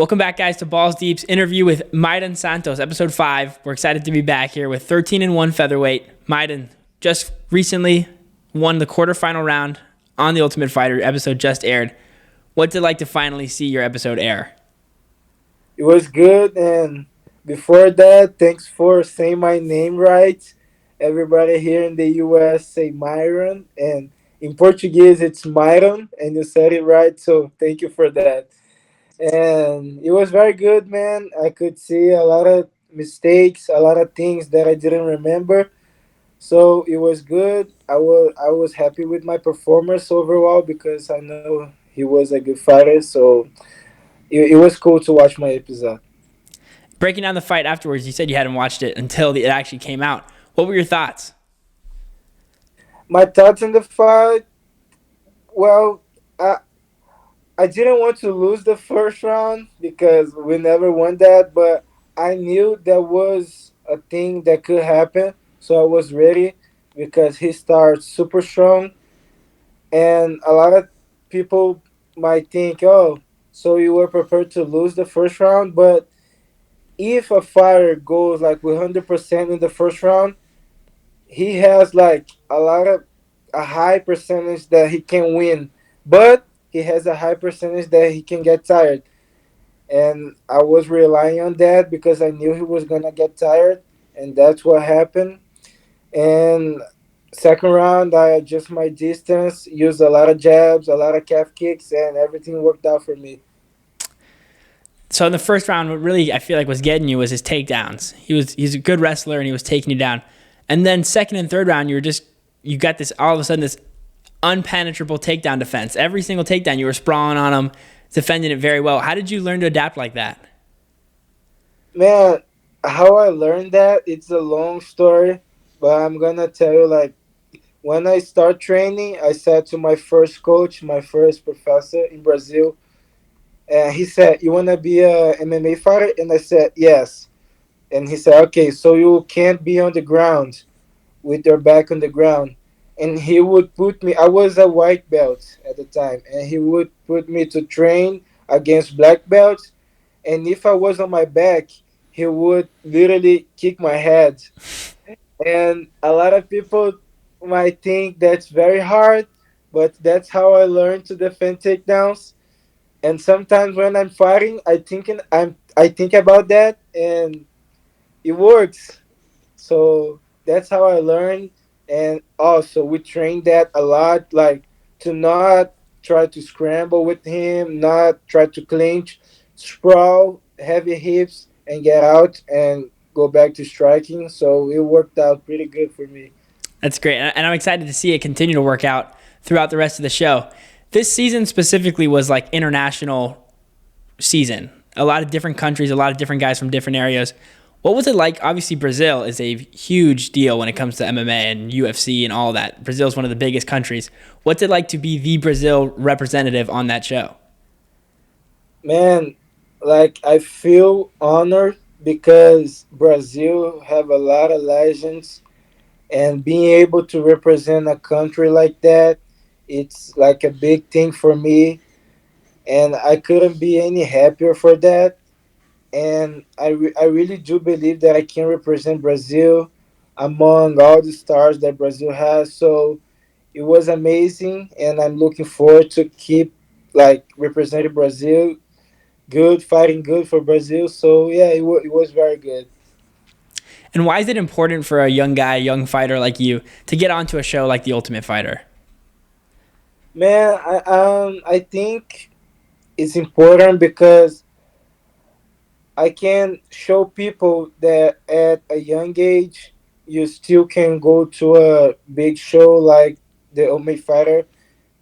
Welcome back, guys, to Balls Deep's interview with Marion Santos, episode 5. We're excited to be back here with 13-1 featherweight. Marion just recently won the quarterfinal round on The Ultimate Fighter. Episode just aired. What's it like to finally see your episode air? It was good, and before that, thanks for saying my name right. Everybody here in the US say Myron, and in Portuguese it's Myron, and you said it right, so thank you for that. And it was very good, man. I could see a lot of mistakes, a lot of things that I didn't remember. So it was good. I was happy with my performance overall because I know he was a good fighter. So it was cool to watch my episode. Breaking down the fight afterwards, you said you hadn't watched it until it actually came out. What were your thoughts? My thoughts on the fight. Well, I didn't want to lose the first round because we never won that, but I knew there was a thing that could happen, so I was ready because he starts super strong, and a lot of people might think, "Oh, so you were prepared to lose the first round," but if a fighter goes like 100% in the first round, he has like a high percentage that he can win, but he has a high percentage that he can get tired. And I was relying on that because I knew he was gonna get tired, and that's what happened. And second round, I adjust my distance, used a lot of jabs, a lot of calf kicks, and everything worked out for me. So in the first round, what really I feel like was getting you was his takedowns. He's a good wrestler and he was taking you down. And then second and third round, you got this all of a sudden this unpenetrable takedown defense. Every single takedown you were sprawling on him, defending it very well. How did you learn to adapt like that? Man, how I learned that, it's a long story, but I'm gonna tell you like when I start training, I said to my first coach, my first professor in Brazil, and he said, "You wanna be a MMA fighter?" And I said, "Yes." And he said, "Okay, so you can't be on the ground with your back on the ground." And he would put me. I was a white belt at the time, and he would put me to train against black belts. And if I was on my back, he would literally kick my head. And a lot of people might think that's very hard, but that's how I learned to defend takedowns. And sometimes when I'm fighting, I think about that, and it works. So that's how I learned. And also, we train that a lot, like to not try to scramble with him, not try to clinch, sprawl, heavy hips, and get out and go back to striking. So it worked out pretty good for me. That's great. And I'm excited to see it continue to work out throughout the rest of the show. This season specifically was like international season. A lot of different countries, a lot of different guys from different areas. What was it like? Obviously, Brazil is a huge deal when it comes to MMA and UFC and all that. Brazil is one of the biggest countries. What's it like to be the Brazil representative on that show? Man, like I feel honored because Brazil have a lot of legends, and being able to represent a country like that, it's like a big thing for me, and I couldn't be any happier for that. And I really do believe that I can represent Brazil among all the stars that Brazil has. So it was amazing, and I'm looking forward to keep like representing Brazil good, fighting good for Brazil. So yeah, it was very good. And why is it important for a young guy, young fighter like you, to get onto a show like The Ultimate Fighter? Man, I think it's important because I can show people that at a young age you still can go to a big show like the Ultimate Fighter,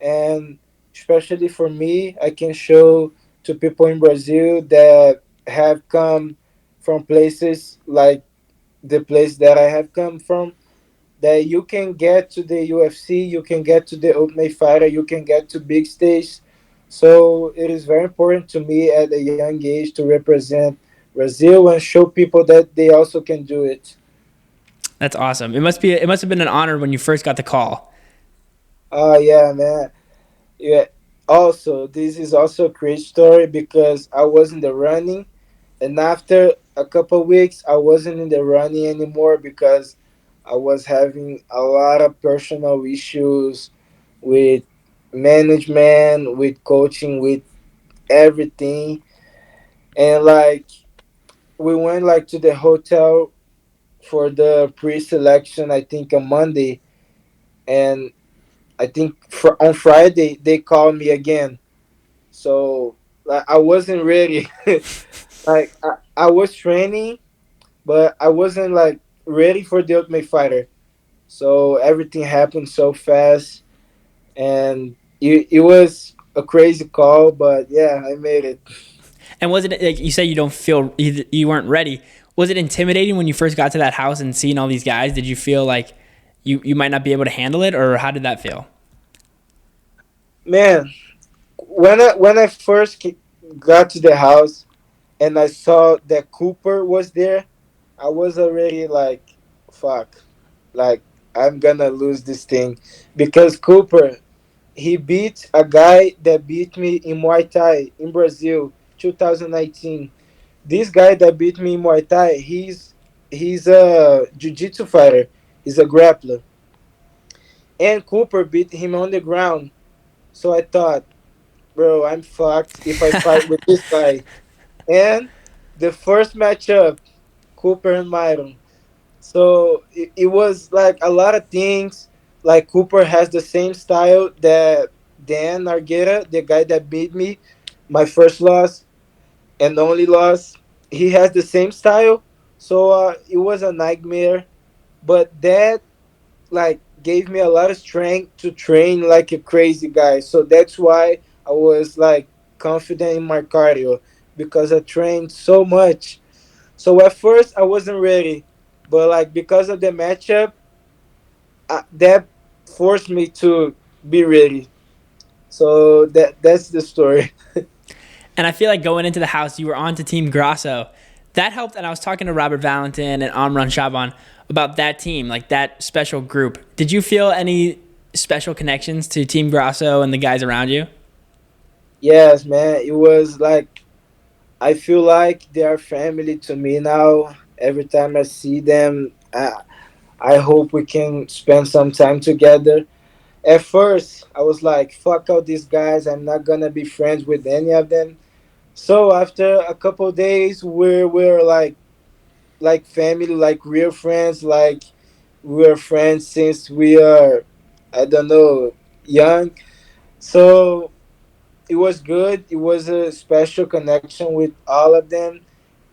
and especially for me, I can show to people in Brazil that have come from places like the place that I have come from, that you can get to the UFC, you can get to the Ultimate Fighter, you can get to big stage. So it is very important to me at a young age to represent Brazil and show people that they also can do it. That's awesome. It must have been an honor when you first got the call. Oh yeah, man. Yeah. Also, this is also a great story because I was in the running, and after a couple weeks, I wasn't in the running anymore because I was having a lot of personal issues with management, with coaching, with everything. And like we went like to the hotel for the pre-selection, I think on Monday, and I think on Friday they called me again. So like, I wasn't ready. Like I was training, but I wasn't like ready for the Ultimate Fighter. So everything happened so fast, and it was a crazy call, but yeah, I made it. And was it like you said you don't feel you weren't ready? Was it intimidating when you first got to that house and seeing all these guys? Did you feel like you might not be able to handle it, or how did that feel? Man, when I first got to the house and I saw that Cooper was there, I was already like, fuck, like I'm gonna lose this thing because Cooper, he beat a guy that beat me in Muay Thai in Brazil 2019. This guy that beat me in Muay Thai, he's a jiu-jitsu fighter. He's a grappler. And Cooper beat him on the ground. So I thought, bro, I'm fucked if I fight with this guy. And the first matchup, Cooper and Myron. So it was like a lot of things. Like Cooper has the same style that Dan Argueta, the guy that beat me, my first loss and only loss. He has the same style. So it was a nightmare. But that like gave me a lot of strength to train like a crazy guy. So that's why I was like confident in my cardio because I trained so much. So at first I wasn't ready, but like because of the matchup, that forced me to be ready. So that's the story. And I feel like going into the house, you were on to Team Grasso. That helped. And I was talking to Robert Valentin and Amran Shaban about that team, like that special group. Did you feel any special connections to Team Grasso and the guys around you? Yes, man. It was like I feel like they are family to me now. Every time I see them, I hope we can spend some time together. At first, I was like, fuck all these guys. I'm not gonna be friends with any of them. So after a couple days, we're like family, like real friends. Like we're friends since we are, I don't know, young. So it was good. It was a special connection with all of them.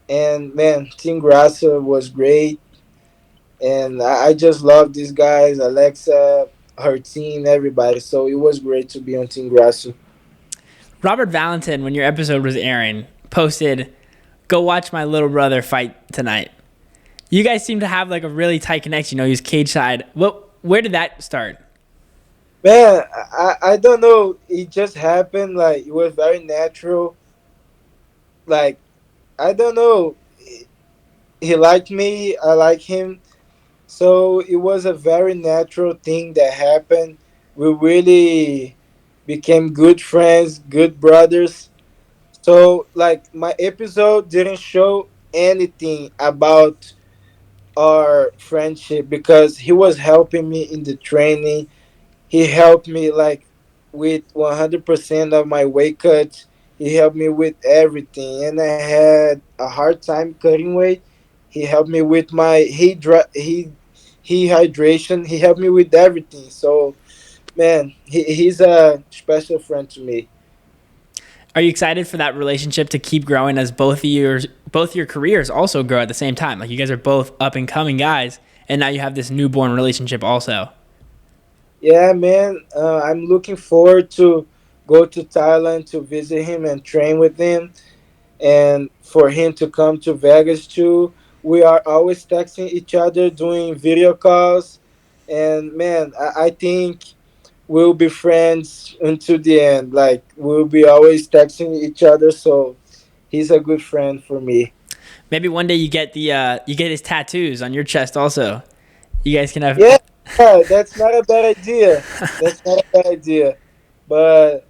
And man, Team Grasso was great. And I just love these guys, Alexa, her team, everybody. So it was great to be on Team Grasso. Robert Valentin, when your episode was airing, posted, "Go watch my little brother fight tonight." You guys seem to have like a really tight connection. You know, he's cage side. Where did that start? Man, I don't know. It just happened. Like it was very natural. Like I don't know. He liked me. I like him. So it was a very natural thing that happened. We really became good friends, good brothers. So like my episode didn't show anything about our friendship because he was helping me in the training. He helped me like with 100% of my weight cuts. He helped me with everything, and I had a hard time cutting weight. He helped me with my he hydration. He helped me with everything. So man, he's a special friend to me. Are you excited for that relationship to keep growing as both your careers also grow at the same time? Like you guys are both up and coming guys, and now you have this newborn relationship also. Yeah, man. I'm looking forward to go to Thailand to visit him and train with him, and for him to come to Vegas too. We are always texting each other, doing video calls, and man, I think we'll be friends until the end. Like we'll be always texting each other, so he's a good friend for me. Maybe one day you get his tattoos on your chest also. You guys can have. Yeah, that's not a bad idea. That's not a bad idea, but.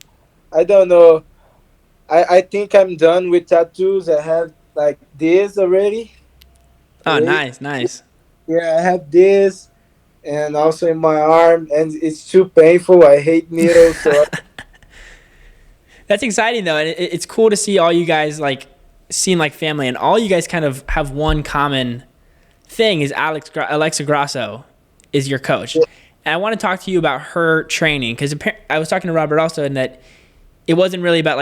I don't know. I think I'm done with tattoos. I have like this already. Oh, Wait, nice, nice. yeah, I have this, and also in my arm, and it's too painful. I hate needles, so That's exciting though, and it's cool to see all you guys like seem like family, and all you guys kind of have one common thing is Alexa Grasso is your coach. And I want to talk to you about her training because I was talking to Robert also, in that it wasn't really about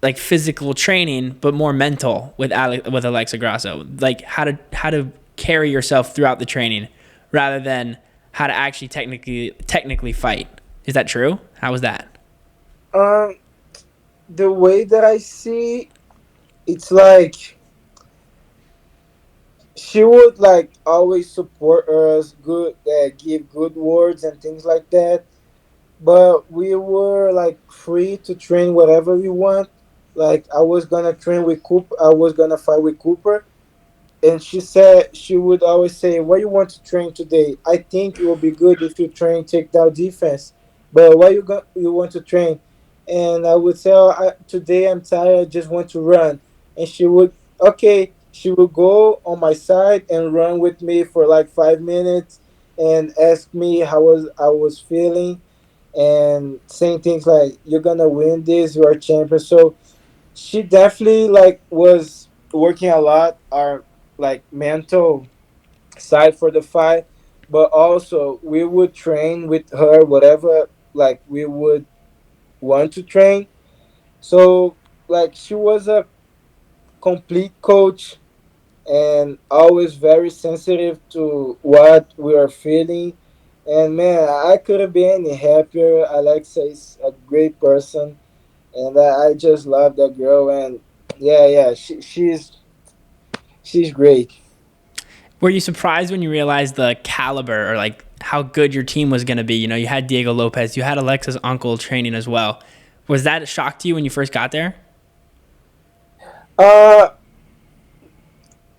like physical training, but more mental with Alexa Grasso, like how to carry yourself throughout the training, rather than how to actually technically fight. Is that true? How was that? um, the way that I see, it's like she would like always support us, good, give good words and things like that. But we were like free to train whatever we want. Like I was gonna train with Cooper, I was gonna fight with Cooper, and she said she would always say, "What you want to train today? I think it will be good if you train takedown defense. But what you want to train?" And I would say, "Today I'm tired. I just want to run." And she would, okay. She would go on my side and run with me for like 5 minutes and ask me how I was feeling and saying things like, "You're gonna win this. You are champion." So she definitely like was working a lot our like mental side for the fight, but also we would train with her whatever like we would want to train. So like she was a complete coach and always very sensitive to what we are feeling. And man, I couldn't be any happier. Alexa is a great person, and I just love that girl. And yeah, she's great. Were you surprised when you realized the caliber or like how good your team was going to be? You know, you had Diego Lopez, you had Alexa's uncle training as well. Was that a shock to you when you first got there? Uh,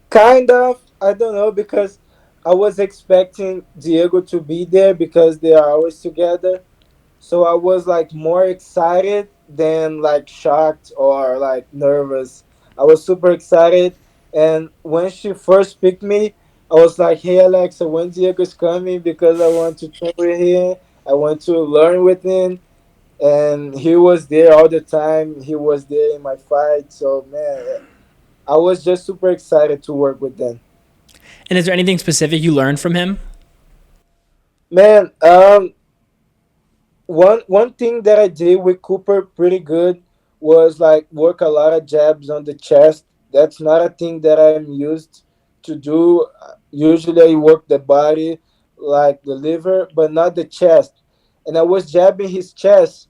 kind of. I don't know because I was expecting Diego to be there because they are always together. So I was like more excited than like shocked or like nervous. I was super excited, and when she first picked me, I was like, "Hey Alexa, when Diego's coming? Because I want to train with him. I want to learn with him." And he was there all the time. He was there in my fight. So man, I was just super excited to work with them. And is there anything specific you learned from him? Man, one thing that I did with Cooper pretty good was like work a lot of jabs on the chest. That's not a thing that I'm used to do. Usually I work the body, like the liver, but not the chest. And I was jabbing his chest,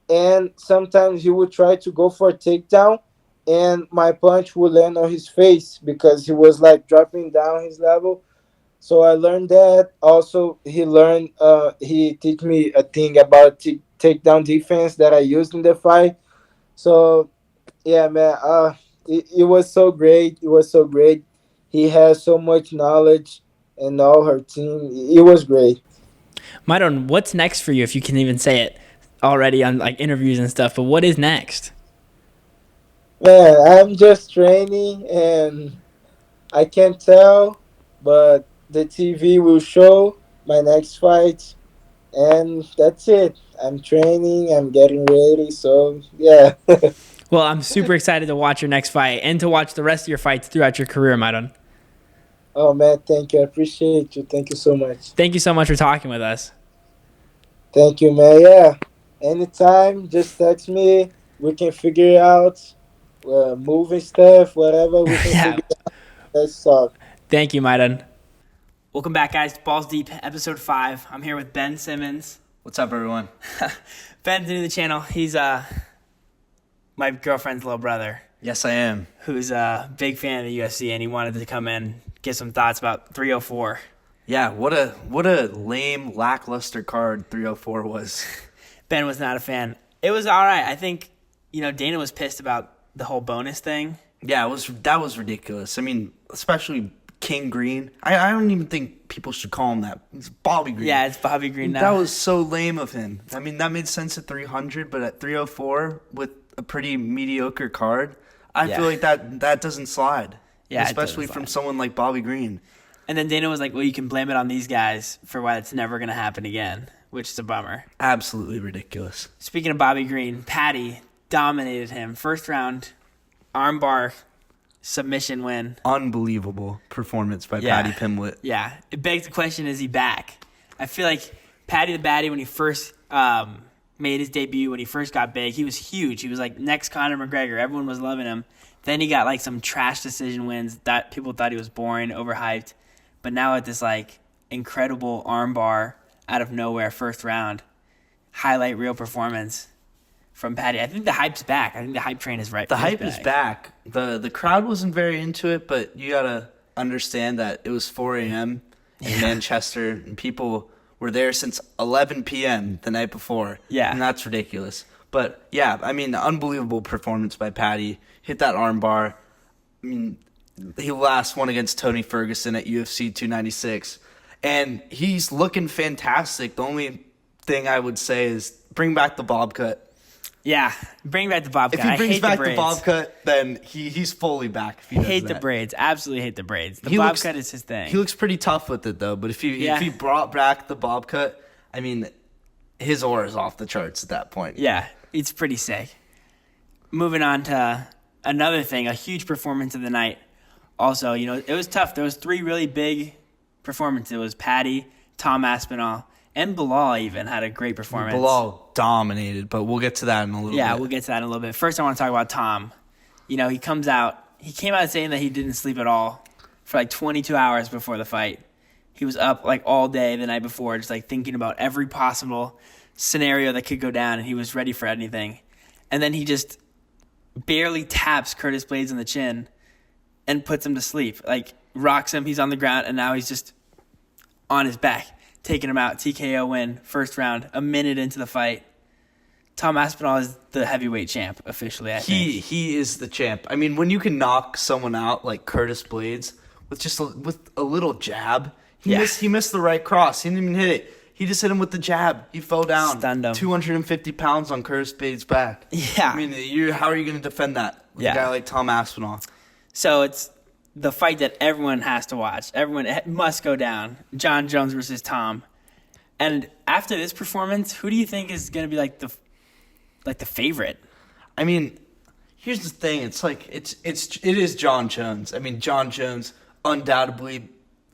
and sometimes he would try to go for a takedown, and my punch would land on his face because he was like dropping down his level. So I learned that. Also, he teach me a thing about takedown defense that I used in the fight. So yeah, man, it was so great. It was so great. He has so much knowledge and all her team. It was great. Myron, what's next for you, if you can even say it already on like interviews and stuff, but what is next? Man, I'm just training and I can't tell, but the TV will show my next fight, and that's it. I'm training, I'm getting ready, so yeah. Well, I'm super excited to watch your next fight and to watch the rest of your fights throughout your career, Myron. Oh man, thank you. I appreciate you. Thank you so much. Thank you so much for talking with us. Thank you, man. Yeah. Anytime, just text me. We can figure it out. Moving stuff, whatever we can Yeah. figure out. Let's talk. Thank you, Myron. Welcome back, guys. Balls Deep, episode 5. I'm here with Ben Simmons. What's up, everyone? Ben's new to the channel. He's my girlfriend's little brother, Yes, I am. who's a big fan of the UFC, and he wanted to come in, get some thoughts about 304. Yeah, what a lame, lackluster card 304 was. Ben was not a fan. It was all right. I think, Dana was pissed about the whole bonus thing. Yeah, that was ridiculous. I mean, especially King Green. I don't even think people should call him that. It's Bobby Green. Yeah, it's Bobby Green now. That was so lame of him. I mean, that made sense at 300, but at 304 with a pretty mediocre card, I feel like that doesn't slide. Yeah, especially from someone like Bobby Green. And then Dana was like, well, you can blame it on these guys for why it's never going to happen again, which is a bummer. Absolutely ridiculous. Speaking of Bobby Green, Patty dominated him. First round, armbar submission win. Unbelievable performance by Patty Pimblett. Yeah. It begs the question, is he back? I feel like Patty the Batty, when he first made his debut, when he first got big, he was huge. He was like next Conor McGregor. Everyone was loving him. Then he got like some trash decision wins that people thought he was boring, overhyped. But now at this like incredible armbar out of nowhere, first round, highlight reel performance from Patty. I think the hype's back. I think the hype train is right. The hype is back. The crowd wasn't very into it, but you gotta understand that it was 4 a.m. in Manchester, and people were there since 11 p.m. the night before. Yeah, and that's ridiculous. But yeah, I mean, unbelievable performance by Patty. Hit that armbar. I mean, he last won against Tony Ferguson at UFC 296, and he's looking fantastic. The only thing I would say is bring back the bob cut. Yeah, bring back the bob cut. If he brings back the bob cut, then he's fully back. If he does hate that. The braids. Absolutely hate the braids. The bob cut is his thing. He looks pretty tough with it, though. But if he brought back the bob cut, I mean, his aura is off the charts at that point. Yeah, it's pretty sick. Moving on to another thing, a huge performance of the night. Also, it was tough. There was 3 really big performances. It was Patty, Tom Aspinall, and Belal even had a great performance. Belal dominated, but we'll get to that in a little bit. Yeah, we'll get to that in a little bit. First, I want to talk about Tom. He came out saying that he didn't sleep at all for like 22 hours before the fight. He was up like all day the night before, just like thinking about every possible scenario that could go down, and he was ready for anything. And then he just barely taps Curtis Blades on the chin and puts him to sleep. Like, rocks him, he's on the ground, and now he's just on his back, taking him out. TKO win, first round, a minute into the fight. Tom Aspinall is the heavyweight champ, officially, I think. He is the champ. I mean, when you can knock someone out like Curtis Blades with just with a little jab, he missed the right cross. He didn't even hit it. He just hit him with the jab. He fell down. Stunned him. 250 pounds on Curtis Blades' back. Yeah. I mean, how are you going to defend that with a guy like Tom Aspinall? So it's the fight that everyone has to watch. Everyone must go down. John Jones versus Tom. And after this performance, who do you think is going to be like the favorite? I mean, here's the thing. It's like it is John Jones. I mean, John Jones undoubtedly,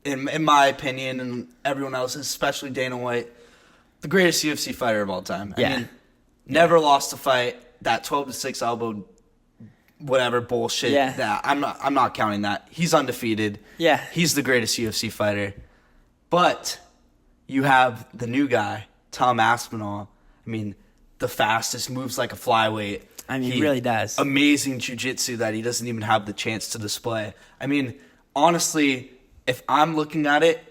in my opinion, and everyone else's, especially Dana White, the greatest UFC fighter of all time. Yeah. I mean, never lost a fight. That 12-6 elbow, whatever bullshit. Yeah. That I'm not counting that. He's undefeated. Yeah. He's the greatest UFC fighter. But you have the new guy, Tom Aspinall. I mean, the fastest, moves like a flyweight. I mean, he really does. Amazing jiu-jitsu that he doesn't even have the chance to display. I mean, honestly, if I'm looking at it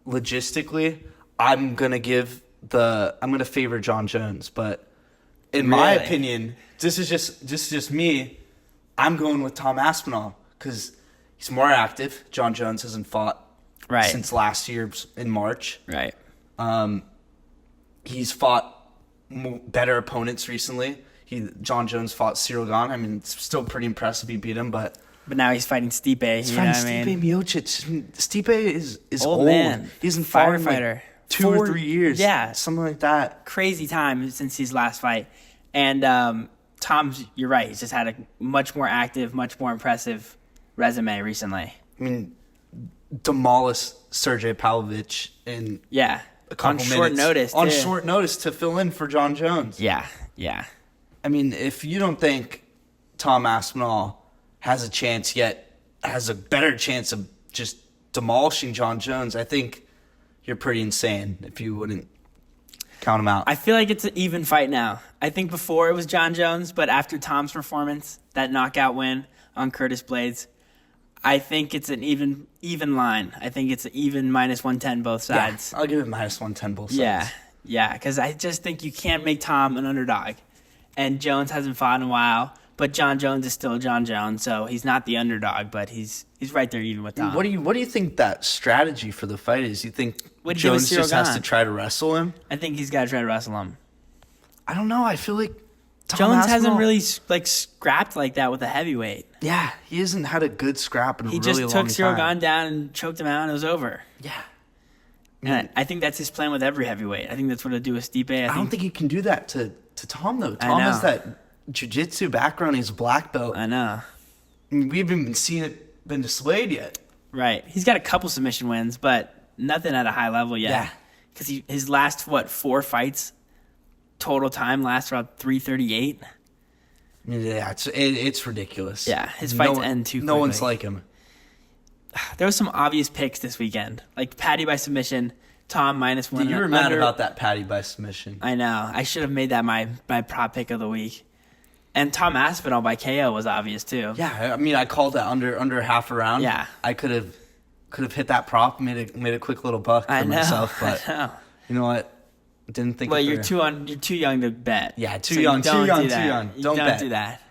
logistically, I'm gonna favor John Jones. But in my opinion, this is just me. I'm going with Tom Aspinall because he's more active. John Jones hasn't fought since last year in March. Right. He's fought better opponents recently. John Jones fought Cyril Gane. I mean, it's still pretty impressive. He beat him, but now he's fighting Stipe. He's fighting Stipe Miocic. Stipe is old. Man. He hasn't fought in like 2 or 3 years. Yeah. Something like that. Crazy time since his last fight. And Tom's, you're right, he's just had a much more active, much more impressive resume recently. I mean, demolished Sergey Pavlovich in a couple minutes. On short notice to fill in for John Jones. Yeah. I mean, if you don't think Tom Aspinall has a chance yet, has a better chance of just demolishing John Jones, I think you're pretty insane if you wouldn't count him out. I feel like it's an even fight now. I think before it was John Jones, but after Tom's performance, that knockout win on Curtis Blades, I think it's an even line. I think it's an even -110 both sides. Yeah, I'll give it -110 both sides. Yeah, because I just think you can't make Tom an underdog. And Jones hasn't fought in a while. But John Jones is still John Jones, so he's not the underdog, but he's right there even with Tom. What do you think that strategy for the fight is? You think Jones just has to try to wrestle him? I think he's got to try to wrestle him. I don't know. I feel like Jones hasn't really scrapped like that with a heavyweight. Yeah, he hasn't had a good scrap in a really long time. He just took Cyril Gane down and choked him out, and it was over. Yeah. And I think that's his plan with every heavyweight. I think that's what he'll do with Stipe. I don't think he can do that to Tom, though. Tom has that jiu-jitsu background. He's a black belt. I know. We haven't been seeing it been displayed yet. Right. He's got a couple submission wins, but nothing at a high level yet. Yeah. Because his last, 4 fights total time last around 338. Yeah, it's ridiculous. Yeah, his fights end too quickly. No one's like him. There was some obvious picks this weekend, like Paddy by submission, Tom -1. Dude, you were mad about that Paddy by submission. I know. I should have made that my prop pick of the week. And Tom Aspinall by KO was obvious too. Yeah, I mean, I called that under half a round. Yeah, I could have hit that prop, made a quick little buck for myself. But you know what? Didn't think. Well, you're too young to bet. Yeah, too young. Don't bet. Do that.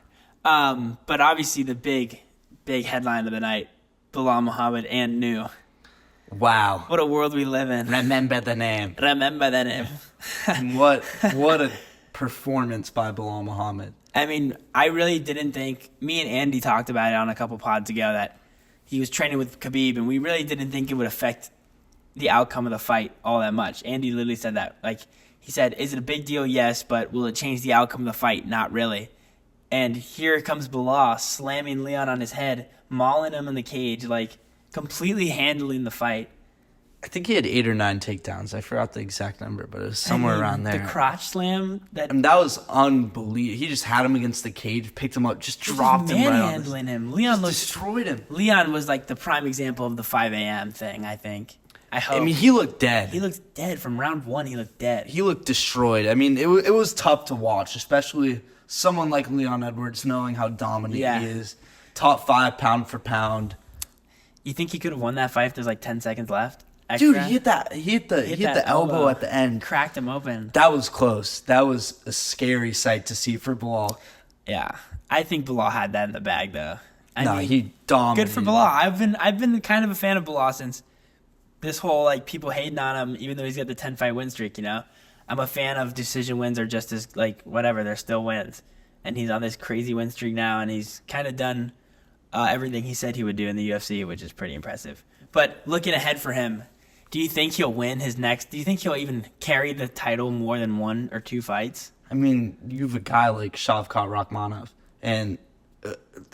But obviously the big headline of the night: Belal Muhammad and New. Wow, what a world we live in. Remember the name. What a performance by Belal Muhammad. I mean, I really didn't think. Me and Andy talked about it on a couple pods ago that he was training with Khabib, and we really didn't think it would affect the outcome of the fight all that much. Andy literally said that. Like, he said, is it a big deal? Yes, but will it change the outcome of the fight? Not really. And here comes Belal slamming Leon on his head, mauling him in the cage, like completely handling the fight. I think he had 8 or 9 takedowns. I forgot the exact number, but it was somewhere around there. The crotch slam. That was unbelievable. He just had him against the cage, picked him up, just dropped him right on manhandling him. Leon destroyed him. Leon was like the prime example of the 5 a.m. thing, I think. I hope. I mean, he looked dead. He looked dead from round 1. He looked dead. He looked destroyed. I mean, it was tough to watch, especially someone like Leon Edwards knowing how dominant he is. Top 5 pound for pound. You think he could have won that fight if there's like 10 seconds left? Extra? Dude, he hit the elbow at the end. Cracked him open. That was close. That was a scary sight to see for Belal. Yeah. I think Belal had that in the bag, though. He dominated. Good for Belal. I've been kind of a fan of Belal since this whole, like, people hating on him, even though he's got the 10-fight win streak, you know? I'm a fan of decision wins are just as, like, whatever. They're still wins. And he's on this crazy win streak now, and he's kind of done everything he said he would do in the UFC, which is pretty impressive. But looking ahead for him, do you think he'll win his next? Do you think he'll even carry the title more than 1 or 2 fights? I mean, you have a guy like Shavkat Rakhmonov, and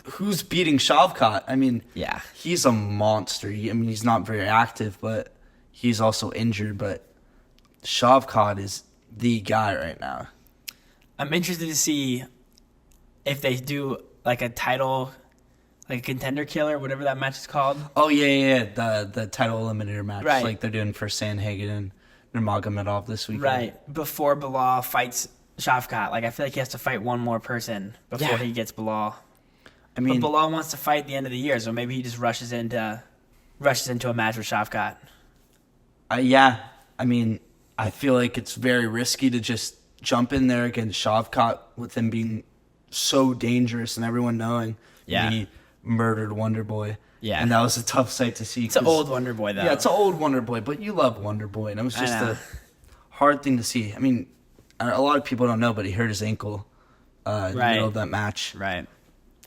who's beating Shavkat? I mean, yeah, he's a monster. He's not very active, but he's also injured. But Shavkat is the guy right now. I'm interested to see if they do like a title, like a contender killer, whatever that match is called. Oh yeah. The title eliminator match, right? Like they're doing for Sandhagen and Nurmagomedov this weekend, right? Before Belal fights Shavkat, like I feel like he has to fight one more person before he gets Belal. I mean, but Belal wants to fight at the end of the year, so maybe he just rushes into a match with Shavkat. Yeah, I mean, I feel like it's very risky to just jump in there against Shavkat with him being so dangerous and everyone knowing he murdered Wonderboy. Yeah, and that was a tough sight to see. It's an old Wonderboy, though. Yeah, it's an old Wonderboy, but you love Wonderboy, and it was just a hard thing to see. I mean, a lot of people don't know, but he hurt his ankle in the middle of that match. Right.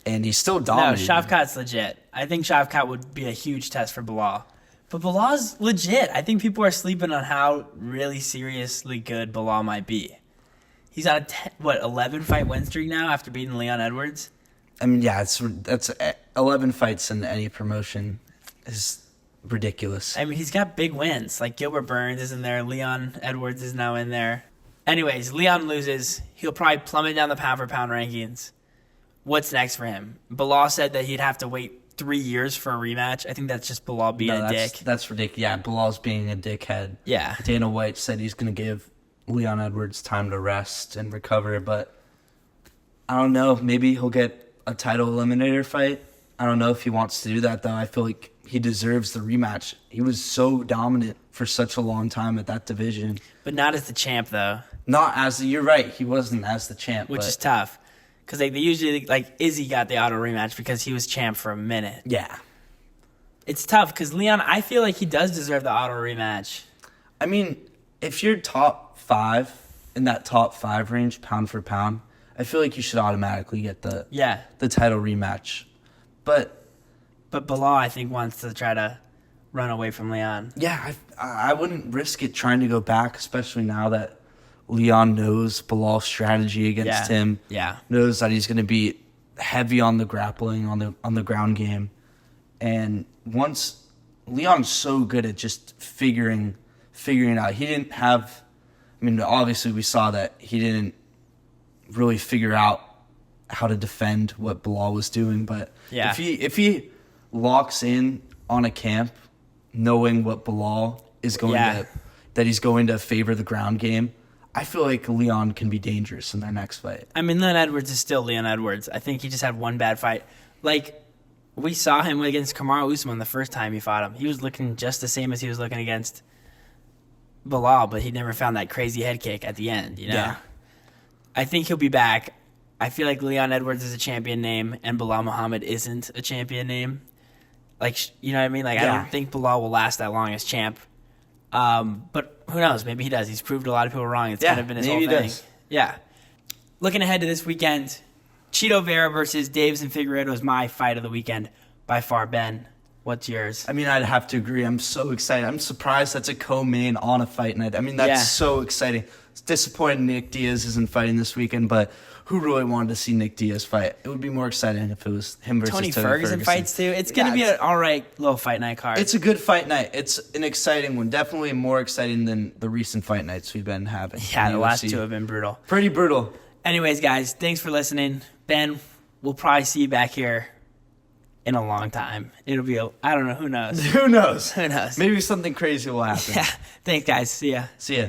And he's still dominating. No, Shavkat's legit. I think Shavkat would be a huge test for Belal. But Belal's legit. I think people are sleeping on how really seriously good Belal might be. He's on a 11-fight win streak now after beating Leon Edwards? I mean, yeah, that's 11 fights in any promotion is ridiculous. I mean, he's got big wins. Like Gilbert Burns is in there. Leon Edwards is now in there. Anyways, Leon loses. He'll probably plummet down the pound-for-pound rankings. What's next for him? Belal said that he'd have to wait 3 years for a rematch. I think that's just Belal being a dick. That's ridiculous. Yeah, Belal's being a dickhead. Yeah. Dana White said he's going to give Leon Edwards time to rest and recover, but I don't know. Maybe he'll get a title eliminator fight. I don't know if he wants to do that, though. I feel like he deserves the rematch. He was so dominant for such a long time at that division. But not as the champ, though. You're right. He wasn't as the champ. Which is tough. Because like they usually like Izzy got the auto rematch because he was champ for a minute. Yeah. It's tough because Leon, I feel like he does deserve the auto rematch. I mean, if you're top 5 in that top 5 range, pound for pound, I feel like you should automatically get the title rematch. But Belal, I think, wants to try to run away from Leon. Yeah, I wouldn't risk it trying to go back, especially now that Leon knows Belal's strategy against him. Yeah. Knows that he's going to be heavy on the grappling, on the ground game. And once Leon's so good at just figuring it out. He didn't have, I mean, obviously we saw that he didn't really figure out how to defend what Belal was doing, but if he locks in on a camp knowing what Belal is going to, that he's going to favor the ground game, I feel like Leon can be dangerous in their next fight. I mean, Leon Edwards is still Leon Edwards. I think he just had one bad fight. Like, we saw him against Kamaru Usman the first time he fought him. He was looking just the same as he was looking against Belal, but he never found that crazy head kick at the end, you know? Yeah. I think he'll be back. I feel like Leon Edwards is a champion name and Belal Muhammad isn't a champion name. Like, you know what I mean? Like, I don't think Belal will last that long as champ. But who knows? Maybe he does. He's proved a lot of people wrong. It's kind of been his whole thing. Does. Yeah. Looking ahead to this weekend, Chito Vera versus Davis and Figueiredo is my fight of the weekend by far. Ben, what's yours? I mean, I'd have to agree. I'm so excited. I'm surprised that's a co-main on a fight night. I mean, that's so exciting. It's disappointing Nick Diaz isn't fighting this weekend, but who really wanted to see Nick Diaz fight? It would be more exciting if it was him versus Tony Ferguson fights too. It's going to be an all right little fight night card. It's a good fight night. It's an exciting one. Definitely more exciting than the recent fight nights we've been having. Yeah, the last two have been brutal. Pretty brutal. Anyways, guys, thanks for listening. Ben, we'll probably see you back here in a long time. It'll be, I don't know, who knows? Who knows? Who knows? Maybe something crazy will happen. Yeah. Thanks, guys. See ya. See ya.